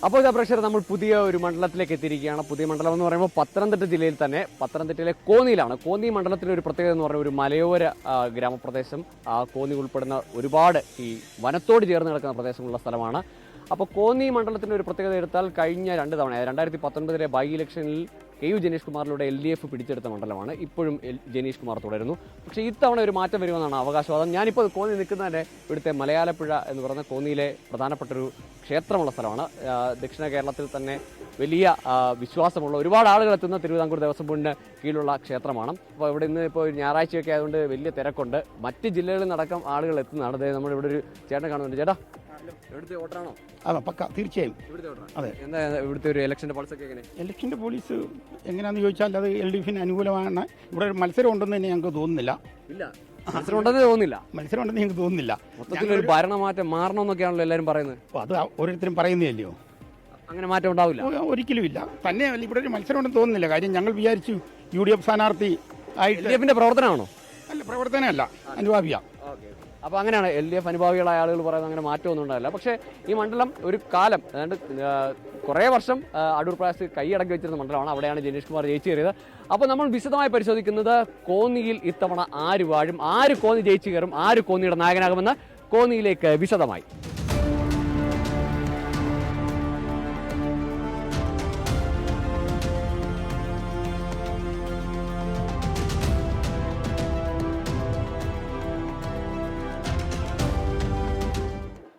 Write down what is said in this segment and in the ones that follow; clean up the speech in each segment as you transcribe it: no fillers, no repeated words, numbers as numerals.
അപ്പോൾ ഇതാ പ്രേക്ഷകർ, നമ്മൾ പുതിയ ഒരു മണ്ഡലത്തിലേക്ക് എത്തിയിരിക്കുകയാണ്. പുതിയ മണ്ഡലം എന്ന് പറയുമ്പോൾ പത്തനംതിട്ട ജില്ലയിൽ തന്നെ, പത്തനംതിട്ടയിലെ കോന്നിയിലാണ്. കോന്നി മണ്ഡലത്തിൻ്റെ ഒരു പ്രത്യേകത എന്ന് പറഞ്ഞാൽ ഒരു മലയോര ഗ്രാമപ്രദേശം, കോന്നി ഉൾപ്പെടുന്ന ഒരുപാട് ഈ വനത്തോട് ചേർന്ന് കിടക്കുന്ന പ്രദേശമുള്ള സ്ഥലമാണ്. അപ്പോൾ കോന്നി മണ്ഡലത്തിൻ്റെ ഒരു പ്രത്യേകത എടുത്താൽ കഴിഞ്ഞ 2 തവണ 2019 ബൈ ഇലക്ഷനിൽ KU ജനീഷ് കുമാറിലൂടെ LDF പിടിച്ചെടുത്ത മണ്ഡലമാണ്. ഇപ്പോഴും ജനീഷ് കുമാർ തുടരുന്നു. പക്ഷേ ഇത്തവണ ഒരു മാറ്റം വരുമെന്നാണ് അവകാശവാദം. ഞാനിപ്പോൾ കോന്നി നിൽക്കുന്നതിൻ്റെ ഇവിടുത്തെ മലയാലപ്പുഴ എന്ന് പറയുന്ന കോന്നിയിലെ പ്രധാനപ്പെട്ടൊരു ക്ഷേത്രമുള്ള സ്ഥലമാണ്. ദക്ഷിണ കേരളത്തിൽ തന്നെ വലിയ വിശ്വാസമുള്ള ഒരുപാട് ആളുകൾ എത്തുന്ന തിരുവിതാംകൂർ ദേവസ്വം ബോർഡിന് കീഴിലുള്ള ക്ഷേത്രമാണ്. അപ്പോൾ ഇവിടെ ഇന്ന് ഇപ്പോൾ ഞായറാഴ്ചയൊക്കെ ആയതുകൊണ്ട് വലിയ തിരക്കുണ്ട്. മറ്റ് ജില്ലകളിൽ നടക്കം ആളുകൾ എത്തുന്നതാണ്. അതായത് നമ്മളിവിടെ ഒരു ചേട്ടൻ കാണുന്നുണ്ട്. ചേട്ടാ, ഇവിടുത്തെ വോട്ടറാണോ? അതെ, പക്ക, തീർച്ചയായും. അതെ. എന്താ ഇവിടുത്തെ ഒരു ഇലക്ഷന്റെ പൾസൊക്കെ എങ്ങനെ? ഇലക്ഷൻ്റെ പോലീസ് എങ്ങനെയാണെന്ന് ചോദിച്ചാൽ അത് LDFന് അനുകൂലമാണ്. ഇവിടെ ഒരു മത്സരം ഉണ്ടെന്ന് തന്നെ ഞങ്ങൾക്ക് തോന്നുന്നില്ല. ഇല്ല, മത്സരം ഉണ്ടെന്ന് തോന്നുന്നില്ല. മത്സരം ഉണ്ടെന്ന് ഞങ്ങൾക്ക് തോന്നുന്നില്ല. മൊത്തത്തിൽ ഒരു ഭരണമാറ്റം മാറണമെന്നൊക്കെയാണല്ലോ എല്ലാവരും പറയുന്നത്. അപ്പോൾ അത് ഓരോരുത്തരും പറയുന്നതല്ലയോ. അങ്ങനെ മാറ്റം ഉണ്ടാവില്ല, ഒരിക്കലും ഇല്ല. തന്നെയല്ല, ഇവിടെ ഒരു മത്സരം ഉണ്ടെന്ന് തോന്നുന്നില്ല. കാര്യം ഞങ്ങൾ വിചാരിച്ചു UDF സ്ഥാനാർത്ഥി ആയിട്ട്. LDFന്റെ പ്രവർത്തനമാണോ? അല്ല, പ്രവർത്തനമല്ല, അനുഭാവിയാണ്. അപ്പോൾ അങ്ങനെയാണ് LDF അനുഭാവികളായ ആളുകൾ പറയുന്നത്. അങ്ങനെ മാറ്റമൊന്നും ഉണ്ടാവില്ല. പക്ഷേ ഈ മണ്ഡലം ഒരു കാലം, അതായത് കുറേ വർഷം അടൂർ പ്രകാശ് കൈയടക്കി വെച്ചിരുന്ന മണ്ഡലമാണ്. അവിടെയാണ് ജനീഷ് കുമാർ ജയിച്ചു കയറിയത്. അപ്പോൾ നമ്മൾ വിശദമായി പരിശോധിക്കുന്നത് കോന്നിയിൽ ഇത്തവണ ആര് വാഴും, ആര് കോന്നി ജയിച്ചു കയറും, ആര് കോന്നിയുടെ നായകനാകുമെന്ന് കോന്നിയിലേക്ക് വിശദമായി.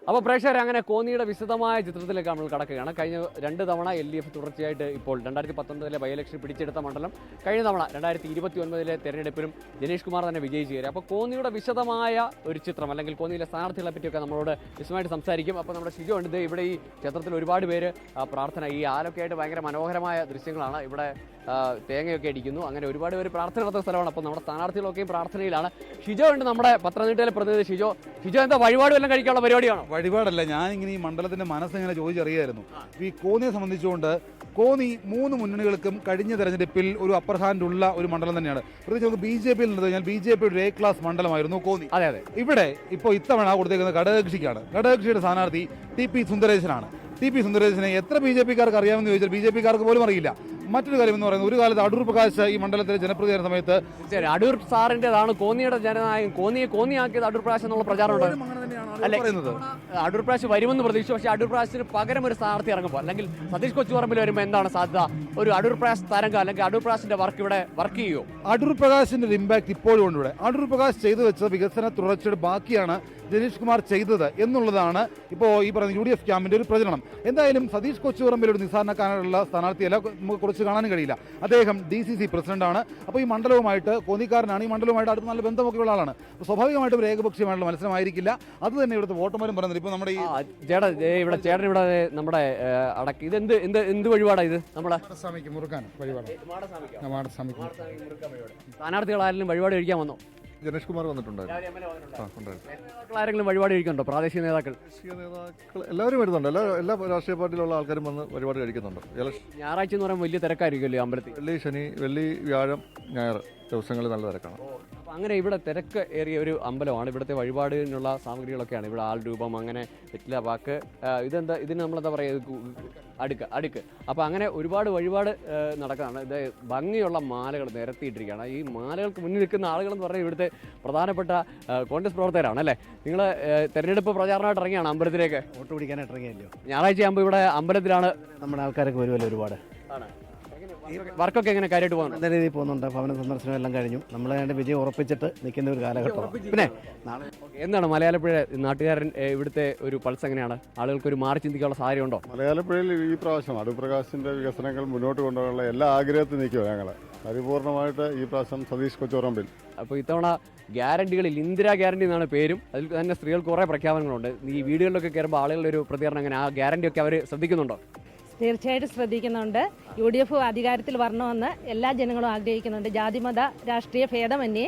അപ്പോൾ പ്രേക്ഷകരെ, അങ്ങനെ കോന്നിയുടെ വിശദമായ ചിത്രത്തിലേക്ക് നമ്മൾ കടക്കുകയാണ്. കഴിഞ്ഞ 2 തവണ LDF തുടർച്ചയായിട്ട് ഇപ്പോൾ 2019 ബൈ ഇലക്ഷൻ പിടിച്ചെടുത്ത മണ്ഡലം. കഴിഞ്ഞ തവണ 2029 തെരഞ്ഞെടുപ്പിലും ജനീഷ് കുമാർ തന്നെ വിജയിച്ചു കയറി. അപ്പോൾ കോന്നിയുടെ വിശദമായ ഒരു ചിത്രം, അല്ലെങ്കിൽ കോന്നിയിലെ സ്ഥാനാർത്ഥികളെ പറ്റിയൊക്കെ നമ്മളോട് വിശദമായിട്ട് സംസാരിക്കും. അപ്പോൾ നമ്മുടെ ഷിജോ ഉണ്ട്. ഇവിടെ ഈ ക്ഷേത്രത്തിൽ ഒരുപാട് പേര് പ്രാർത്ഥന, ഈ ആലൊക്കെ ആയിട്ട് ഭയങ്കര മനോഹരമായ ദൃശ്യങ്ങളാണ്. ഇവിടെ തേങ്ങയൊക്കെ അടിക്കുന്നു. അങ്ങനെ ഒരുപാട് പേര് പ്രാർത്ഥന നടത്തുന്ന സ്ഥലമാണ്. അപ്പോൾ നമ്മുടെ സ്ഥാനാർത്ഥികളൊക്കെയും പ്രാർത്ഥനയിലാണ്. ഷിജോ ഉണ്ട്, നമ്മുടെ പത്തനംതിട്ടയിലെ പ്രതിനിധി ഷിജോ. ഷിജോ, എന്താ വഴിപാട് വല്ലതും കഴിക്കാനുള്ള പരിപാടിയാണോ? വഴിപാടല്ല, ഞാനിങ്ങനെ ഈ മണ്ഡലത്തിന്റെ മനസ്സിങ്ങനെ ചോദിച്ചറിയായിരുന്നു. ഈ കോന്നിയെ സംബന്ധിച്ചുകൊണ്ട് കോന്നി 3 മുന്നണികൾക്കും കഴിഞ്ഞ തെരഞ്ഞെടുപ്പിൽ ഒരു അപ്പർ ഹാൻഡ് ഉള്ള ഒരു മണ്ഡലം തന്നെയാണ്. പ്രത്യേകിച്ച് നമുക്ക് BJP യിൽ നിന്ന് കഴിഞ്ഞാൽ BJP ഒരു A ക്ലാസ് മണ്ഡലമായിരുന്നു കോന്നി. അതെ അതെ. ഇവിടെ ഇപ്പോൾ ഇത്തവണ കൊടുത്തേക്കുന്നത് ഘടകകക്ഷിക്കാണ്. ഘടകകക്ഷിയുടെ സ്ഥാനാർത്ഥി TP സുന്ദരേശനാണ്. TP സുന്ദരേശനെ എത്ര BJP കാർക്ക് അറിയാമെന്ന് ചോദിച്ചാൽ BJP കാർക്ക് പോലും അറിയില്ല. മറ്റൊരു കാര്യം എന്ന് പറയുന്നത്, ഒരു കാലത്ത് അടൂർ പ്രകാശ് ഈ മണ്ഡലത്തിലെ ജനപ്രതിനിധി സമയത്ത് അടൂർ സാറിൻ്റെതാണ് കോന്നിയുടെ ജനനായകൻ, കോന്നിയാക്കിയത് അടൂർ പ്രകാശ് എന്നുള്ള പ്രചാരമുണ്ട്. അടൂർ പ്രകാശ് വരുമെന്ന് പ്രതീക്ഷിച്ചു. പക്ഷേ അടൂർ പ്രകാശിന് പകരം ഒരു സ്ഥാനാർത്ഥി ഇറങ്ങുമ്പോൾ, അല്ലെങ്കിൽ സതീഷ് കൊച്ചുപറമ്പിൽ വരുമ്പോൾ എന്താണ് സാധ്യത? ഒരു അടൂർ പ്രകാശ് തരംഗം, അല്ലെങ്കിൽ അടൂർ പ്രകാശിന്റെ വർക്ക് ഇവിടെ വർക്ക് ചെയ്യുമോ? അടൂർ പ്രകാശിന്റെ ഒരു ഇമ്പാക്ട് ഇപ്പോഴും ഉണ്ട് ഇവിടെ. അടൂർ പ്രകാശ് ചെയ്തു വെച്ച വികസന തുടർച്ചയുടെ ബാക്കിയാണ് ജനീഷ് കുമാർ ചെയ്തത് എന്നുള്ളതാണ് ഇപ്പോൾ ഈ പറയുന്ന UDF ക്യാമ്പിന്റെ ഒരു പ്രചരണം. എന്തായാലും സതീഷ് കൊച്ചുപറമ്പിൽ ഒരു നിസ്സാരണക്കാരനുള്ള സ്ഥാനാർത്ഥിയല്ല, നമുക്ക് കുറച്ച് കാണാനും കഴിയില്ല. അദ്ദേഹം DCC പ്രസിഡന്റാണ്. അപ്പോൾ ഈ മണ്ഡലവുമായിട്ട്, കോന്നിക്കാരനാണ്, ഈ മണ്ഡലവുമായിട്ട് അടുത്ത് നല്ല ബന്ധമൊക്കെ ഉള്ള ആളാണ്. സ്വാഭാവികമായിട്ടും ഒരു ഏകപക്ഷീയമായിട്ടുള്ള മത്സരമായിരിക്കില്ല. അത് തന്നെ ഇവിടുത്തെ വോട്ടർമാരും പറയുന്നത്. ഇപ്പോൾ നമ്മുടെ ഈ ചേട്ടൻ ഇവിടെ നമ്മുടെ അടക്കി ഇത് എന്ത് വഴിപാടാണ് ഇത്? നമ്മുടെ സ്ഥാനാർത്ഥികളായാലും വഴിപാട് കഴിക്കാൻ വന്നോ? ജനീഷ് കുമാർ വന്നിട്ടുണ്ടായിരുന്നു. ആരെങ്കിലും വഴിപാട് കഴിക്കുന്നുണ്ടോ? പ്രാദേശിക നേതാക്കൾ എല്ലാവരും വരുന്നുണ്ട്. എല്ലാ രാഷ്ട്രീയ പാർട്ടിയിലുള്ള ആൾക്കാരും വന്ന് വഴിപാട് കഴിക്കുന്നുണ്ട്. ഞായറാഴ്ച എന്ന് പറയുമ്പോൾ വലിയ തിരക്കായിരിക്കുമല്ലോ അമ്പലത്തിൽ. വെള്ളി, വ്യാഴം, ഞായർ ദിവസങ്ങളിൽ നല്ല തിരക്കാണ്. അപ്പോൾ അങ്ങനെ ഇവിടെ തിരക്ക് ഏറിയ ഒരു അമ്പലമാണ്. ഇവിടുത്തെ വഴിപാടിനുള്ള സാമഗ്രികളൊക്കെയാണ്. ഇവിടെ ആൾ രൂപം, അങ്ങനെ വെറ്റില പാക്ക്, ഇതിന് നമ്മളെന്താ പറയുക, അടുക്ക്. അപ്പോൾ അങ്ങനെ ഒരുപാട് വഴിപാട് നടക്കുകയാണ്. ഇത് ഭംഗിയുള്ള മാലകൾ നിരത്തിയിട്ടിരിക്കുകയാണ്. ഈ മാലകൾക്ക് മുന്നിൽ നിൽക്കുന്ന ആളുകളെന്ന് പറഞ്ഞാൽ ഇവിടുത്തെ പ്രധാനപ്പെട്ട കോൺഗ്രസ് പ്രവർത്തകരാണ് അല്ലേ? നിങ്ങൾ തെരഞ്ഞെടുപ്പ് പ്രചാരണമായിട്ട് ഇറങ്ങിയാണ് അമ്പലത്തിലേക്ക്? വോട്ട് പിടിക്കാനായിട്ട് ഇറങ്ങിയല്ലോ. ഞായറാഴ്ച ആകുമ്പോൾ ഇവിടെ അമ്പലത്തിലാണ് നമ്മുടെ ആൾക്കാരൊക്കെ വരുമല്ലോ ഒരുപാട്. വർക്കൊക്കെ എങ്ങനെ കാര്യമായിട്ട് പോകുന്നു? നല്ല രീതിയിൽ പോകുന്നുണ്ട്. ഭവന സന്ദർശനം എല്ലാം കഴിഞ്ഞു. നമ്മൾ അതിന്റെ വിജയം ഉറപ്പിച്ചിട്ട് നിൽക്കുന്ന ഒരു കാലഘട്ടം. പിന്നെ നാളെ എന്താണ് മലയാലപ്പുഴ നാട്ടുകാരൻ ഇവിടുത്തെ ഒരു പൾസ് എങ്ങനെയാണ്? ആളുകൾക്ക് ഒരു മാറി ചിന്തിക്കാനുള്ള സാധ്യതയുണ്ടോ? മലയാലപ്പുഴയിൽ ഈ പ്രാവശ്യം അടൂർ പ്രകാശിന്റെ വികസനങ്ങൾ മുന്നോട്ട് കൊണ്ടുപോകാനുള്ള എല്ലാ ആഗ്രഹത്തിൽ നിൽക്കുക ഞങ്ങൾ പരിപൂർണമായിട്ട് ഈ പ്രാവശ്യം സതീഷ് കൊച്ചുപറമ്പിൽ. അപ്പോൾ ഇത്തവണ ഗ്യാരണ്ടികളിൽ ഇന്ദിരാ ഗ്യാരണ്ടി എന്നാണ് പേരും. അതിൽ തന്നെ സ്ത്രീകൾക്ക് കുറേ പ്രഖ്യാപനങ്ങളുണ്ട്. ഈ വീടുകളിലൊക്കെ കയറുമ്പോൾ ആളുകളുടെ ഒരു പ്രതികരണം എങ്ങനെ? ആ ഗ്യാരണ്ടിയൊക്കെ അവർ ശ്രദ്ധിക്കുന്നുണ്ടോ? തീർച്ചയായിട്ടും ശ്രദ്ധിക്കുന്നുണ്ട്. UDF അധികാരത്തിൽ വരണമെന്ന് എല്ലാ ജനങ്ങളും ആഗ്രഹിക്കുന്നുണ്ട്. ജാതിമത രാഷ്ട്രീയ ഭേദമന്യേ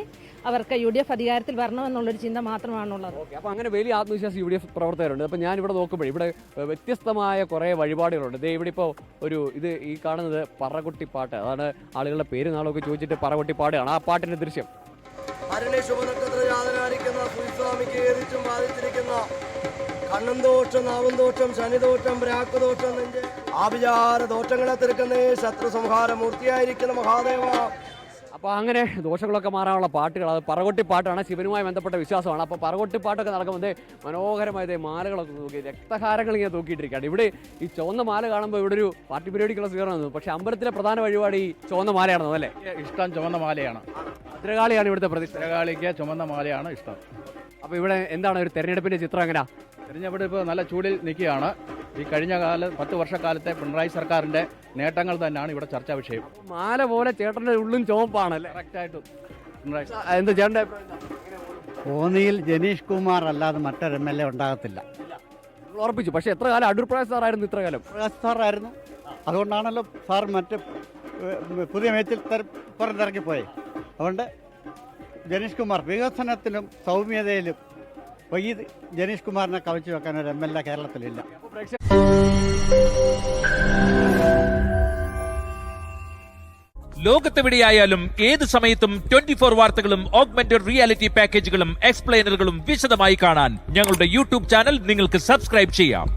അവർക്ക് UDF അധികാരത്തിൽ വരണമെന്നുള്ളൊരു ചിന്ത മാത്രമാണുള്ളത്. അപ്പോൾ അങ്ങനെ വലിയ ആത്മവിശ്വാസം UDF പ്രവർത്തകരുണ്ട്. അപ്പോൾ ഞാൻ ഇവിടെ നോക്കുമ്പോൾ ഇവിടെ വ്യത്യസ്തമായ കുറേ വഴിപാടുകളുണ്ട്. ഇവിടെ ഇപ്പോൾ ഇത് ഈ കാണുന്നത് പറകുട്ടിപ്പാട്ട്. അതാണ് ആളുകളുടെ പേര് നാളൊക്കെ ചോദിച്ചിട്ട് പറകുട്ടിപ്പാടുകയാണ്. ആ പാട്ടിൻ്റെ ദൃശ്യം. കണ്ണും ദോഷം, നാവും ദോഷം, ശനിദോഷം, ബ്രാക്കുദോഷം, നെഞ്ച് ആഭിചാര ദോഷങ്ങളെ തീർക്കുന്നേ ശത്രു സംഹാര മൂർത്തിയായിരിക്കുന്ന മഹാദേവ. അപ്പോൾ അങ്ങനെ ദോഷങ്ങളൊക്കെ മാറാനുള്ള പാട്ടുകൾ, അത് പറകൊട്ടിപ്പാട്ടാണ്, ശിവനുമായി ബന്ധപ്പെട്ട വിശ്വാസമാണ്. അപ്പോൾ പറകൊട്ടിപ്പാട്ടൊക്കെ നടക്കുമ്പോൾ മനോഹരമായ മാലകളൊക്കെ തൂക്കി, രക്തഹാരങ്ങൾ ഇങ്ങനെ തൂക്കിയിട്ടിരിക്കുകയാണ്. ഇവിടെ ഈ ചുവന്ന മാല കാണുമ്പോൾ ഇവിടെ ഒരു പാർട്ടി പരിപാടിക്കുള്ള സ്വീകരണം, പക്ഷേ അമ്പലത്തിലെ പ്രധാന വഴിപാട് ഈ ചുവന്ന മാലയാണെന്നോ അല്ലേ? ഇഷ്ടം ചുവന്ന മാലയാണ്. ഭദ്രകാളിയാണ് ഇവിടുത്തെ പ്രതിഷ്ഠ. ഭദ്രകാളിക്ക് ചുവന്ന മാലയാണ് ഇഷ്ടം. അപ്പോൾ ഇവിടെ എന്താണ് ഒരു തെരഞ്ഞെടുപ്പിന്റെ ചിത്രം എങ്ങനെയാ? തെരഞ്ഞെടുപ്പ് നല്ല ചൂടിൽ നിൽക്കുകയാണ്. ഈ കഴിഞ്ഞ 10 വർഷക്കാലത്തെ പിണറായി സർക്കാരിന്റെ നേട്ടങ്ങൾ തന്നെയാണ് ഇവിടെ ചർച്ചാ വിഷയം. മാല പോലെ ചേട്ടന്റെ ഉള്ളും ചുവപ്പാണല്ലേ? കറക്റ്റായിട്ടും എന്താ ചേട്ടൻ്റെ കോന്നിയിൽ ജനീഷ് കുമാർ അല്ലാതെ മറ്റൊരു MLA ഉണ്ടാകത്തില്ല. ഉറപ്പിച്ചു. പക്ഷേ എത്ര കാലം അടൂർ പ്രകാശ് സാറായിരുന്നു ഇത്ര കാലം? പ്രകാശ് സാറായിരുന്നു. അതുകൊണ്ടാണല്ലോ സാർ മറ്റ് പുതിയ മേച്ചിൽ പുറത്തിറങ്ങിപ്പോയി. അതുകൊണ്ട് ജനീഷ് കുമാർ വികസനത്തിലും സൗമ്യതയിലും ഈ ജനീഷ് കുമാറിനെ കവച്ചു വെക്കാൻ ഒരു MLA കേരളത്തിലില്ല. ലോകത്തെവിടെയായാലും ഏത് സമയത്തും 24 വാർത്തകളും ഓഗ്മെന്റഡ് റിയാലിറ്റി പാക്കേജുകളും എക്സ്പ്ലെയിനറുകളും വിശദമായി കാണാൻ ഞങ്ങളുടെ യൂട്യൂബ് ചാനൽ നിങ്ങൾക്ക് സബ്സ്ക്രൈബ് ചെയ്യാം.